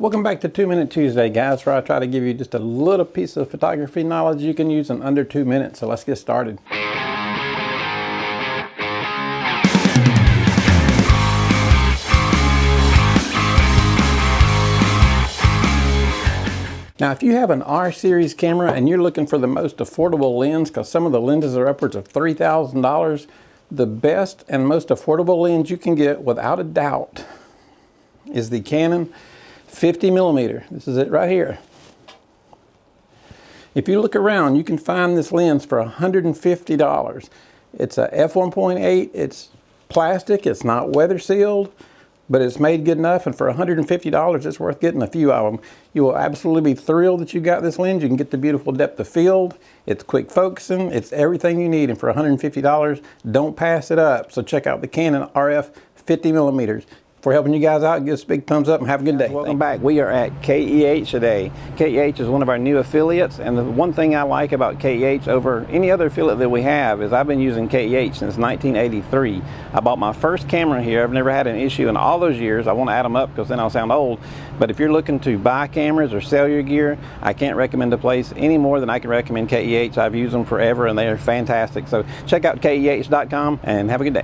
Welcome back to 2 Minute Tuesday, guys, where I try to give you just a little piece of photography knowledge you can use in under 2 minutes. So let's get started. Now, if you have an R series camera and you're looking for the most affordable lens, because some of the lenses are upwards of $3,000, the best and most affordable lens you can get, without a doubt, is the Canon 50mm. This is it right here. If you look around, you can find this lens for $150. It's a f1.8. It's plastic. It's not weather sealed, but it's made good enough, and for $150, it's worth getting a few of them. You will absolutely be thrilled that you got this lens. You can get the beautiful depth of field. It's quick focusing. It's everything you need, and for $150, don't pass it up. So check out the Canon RF 50mm. For helping you guys out, give us a big thumbs up and have a good day. Welcome back. We are at KEH today. KEH is one of our new affiliates, and the one thing I like about KEH over any other affiliate that we have is I've been using KEH since 1983. I bought my first camera here. I've never had an issue in all those years. I won't add them up because then I'll sound old. But if you're looking to buy cameras or sell your gear, I can't recommend a place any more than I can recommend KEH. I've used them forever and they're fantastic. So check out KEH.com and have a good day.